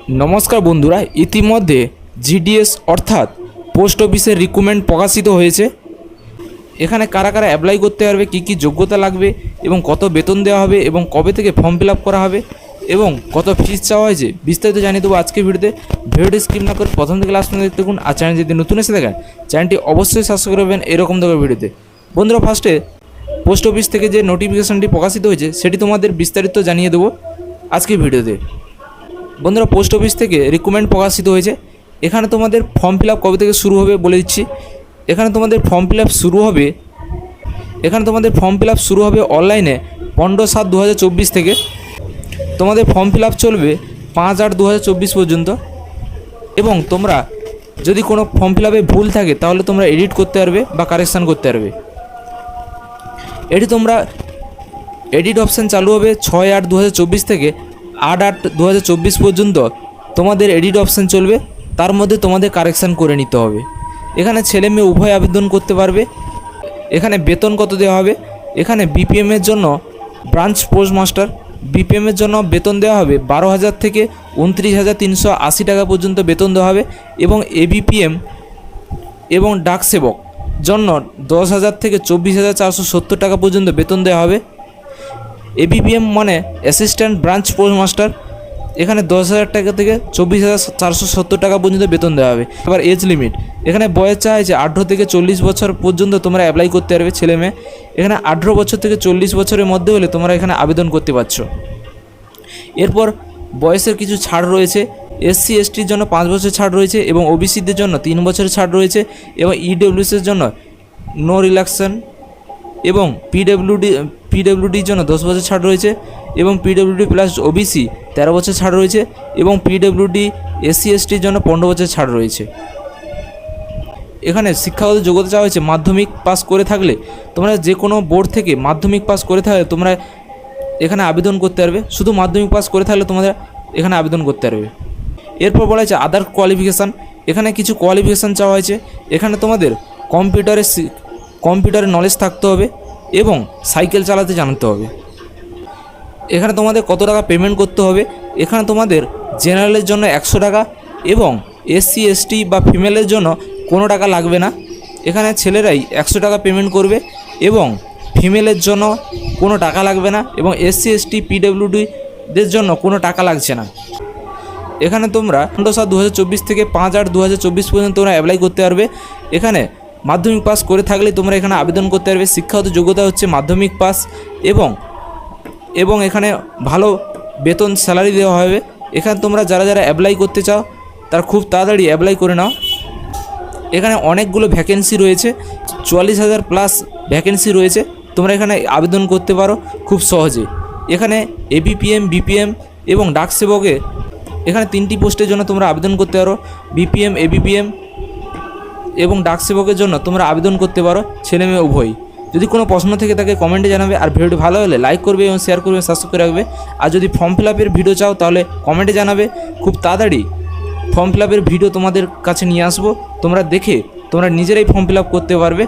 নমস্কার বন্ধুরা, ইতিমধ্যে জিডিএস অর্থাৎ পোস্ট অফিসের রিক্রুটমেন্ট প্রকাশিত হয়েছে। এখানে কারা কারা অ্যাপ্লাই করতে পারবে, কী কী যোগ্যতা লাগবে এবং কত বেতন দেওয়া হবে এবং কবে থেকে ফর্ম ফিল আপ করা হবে এবং কত ফিস চাওয়া হয়েছে বিস্তারিত জানিয়ে দেবো আজকের ভিডিওটি স্কিপ না করে প্রথম থেকে লাস্ট পর্যন্ত দেখতে থাকুন। আর চ্যানেল যদি নতুন এসে দেখেন চ্যানেলটি অবশ্যই সাবস্ক্রাইব করবেন এরকম ধরনের ভিডিওতে। বন্ধুরা, ফার্স্টে পোস্ট অফিস থেকে যে নোটিফিকেশনটি প্রকাশিত হয়েছে সেটি তোমাদের বিস্তারিত জানিয়ে দেবো আজকের ভিডিওতে। বন্ধুরা, পোস্ট অফিস থেকে রিক্রুটমেন্ট প্রকাশিত হয়েছে। এখানে তোমাদের ফর্ম ফিল আপ কবে থেকে শুরু হবে বলে দিচ্ছি। এখানে তোমাদের ফর্ম ফিল আপ শুরু হবে অনলাইনে 15/7/2024 থেকে। তোমাদের ফর্ম ফিল আপ চলবে 5/8/2024 পর্যন্ত। এবং তোমরা যদি কোনো ফর্ম ফিল আপে ভুল থাকে তাহলে তোমরা এডিট করতে পারবে বা কারেকশান করতে পারবে। এটি তোমরা এডিট অপশান চালু হবে 6/8/2024 থেকে 8/8/2024 পর্যন্ত তোমাদের এডিট অপশান চলবে। তার মধ্যে তোমাদের কারেকশান করে নিতে হবে। এখানে ছেলে মেয়ে উভয় আবেদন করতে পারবে। এখানে বেতন কত দেওয়া হবে, এখানে বিপিএমের জন্য ব্রাঞ্চ পোস্ট মাস্টার বিপিএমের জন্য বেতন দেওয়া হবে 12,000 থেকে 29,380 টাকা পর্যন্ত বেতন দেওয়া হবে। এবং এবিপিএম এবং ডাক সেবক জন্য 10,000 থেকে 24,470 টাকা পর্যন্ত বেতন দেওয়া হবে। এবিপিএম মানে অ্যাসিস্ট্যান্ট ব্রাঞ্চ পোস্ট মাস্টার, এখানে 10,000 টাকা থেকে 24,470 টাকা পর্যন্ত বেতন দেওয়া হবে। এবার এজ লিমিট, এখানে বয়স চাওয়া হয়েছে 18 থেকে 40 বছর পর্যন্ত তোমরা অ্যাপ্লাই করতে পারবে ছেলে মেয়ে। এখানে 18 বছর থেকে 40 বছরের মধ্যে হলে তোমরা এখানে আবেদন করতে পারছো। এরপর বয়সের কিছু ছাড় রয়েছে। এসসি এসটির জন্য 5 বছর ছাড় রয়েছে এবং ওবিসিদের জন্য 3 বছরের ছাড় রয়েছে এবং ইডব্লিউএসের জন্য নো রিল্যাক্সেশন এবং পিডব্লিউডির জন্য 10 বছর ছাড় রয়েছে এবং পিডব্লিউডি প্লাস ওবিসি 13 বছর ছাড় রয়েছে এবং পিডব্লিউডি এসসি এসটির জন্য 15 বছর ছাড় রয়েছে। এখানে শিক্ষাগত যোগ্যতা চাওয়া হয়েছে মাধ্যমিক পাস করে থাকলে, তোমরা যে কোনো বোর্ড থেকে মাধ্যমিক পাস করে থাকলে তোমরা এখানে আবেদন করতে পারবে। শুধু মাধ্যমিক পাস করে থাকলে তোমাদের এখানে আবেদন করতে পারবে। এরপর বলা হয়েছে আদার কোয়ালিফিকেশান, এখানে কিছু কোয়ালিফিকেশান চাওয়া হয়েছে। এখানে তোমাদের কম্পিউটারের নলেজ থাকতে হবে এবং সাইকেল চালাতে জানতে হবে। এখানে তোমাদের কত টাকা পেমেন্ট করতে হবে, এখানে তোমাদের জেনারেলের জন্য 100 টাকা এবং এসসি এসটি বা ফিমেলের জন্য কোনো টাকা লাগবে না। এখানে ছেলেরাই 100 টাকা পেমেন্ট করবে এবং ফিমেলের জন্য কোনো টাকা লাগবে না এবং এসসি এসটি পিডব্লিউডিদের জন্য কোনো টাকা লাগছে না। এখানে তোমরা 15/7/2024 থেকে 5/8/2024 পর্যন্ত তোমরা অ্যাপ্লাই করতে পারবে। এখানে মাধ্যমিক পাস করে থাকলে তোমরা এখানে আবেদন করতে পারবে। শিক্ষাগত যোগ্যতা হচ্ছে মাধ্যমিক পাস এবং এখানে ভালো বেতন স্যালারি দেওয়া হবে। এখানে তোমরা যারা অ্যাপ্লাই করতে চাও তারা খুব তাড়াতাড়ি অ্যাপ্লাই করে নাও। এখানে অনেকগুলো ভ্যাকেন্সি রয়েছে, 44,000 প্লাস ভ্যাকেন্সি রয়েছে। তোমরা এখানে আবেদন করতে পারো খুব সহজে। এখানে এবিপিএম, বিপিএম এবং ডাক সেবকে এখানে 3টি পোস্টের জন্য তোমরা আবেদন করতে পারো। বিপিএম, এবিপিএম এবং ডাক সেবকের জন্য তোমরা আবেদন করতে পারো, ছেলে মেয়ে উভয়ই। যদি কোনো প্রশ্ন থেকে থাকে কমেন্টে জানাবে। আর ভিডিওটি ভালো হলে লাইক করবে এবং শেয়ার করবে, সাবস্ক্রাইব করে রাখবে। আর যদি ফর্ম ফিল আপের ভিডিও চাও তাহলে কমেন্টে জানাবে। খুব তাড়াতাড়ি ফর্ম ফিল আপের ভিডিও তোমাদের কাছে নিয়ে আসবো। তোমরা দেখে তোমরা নিজেরাই ফর্ম ফিল আপ করতে পারবে।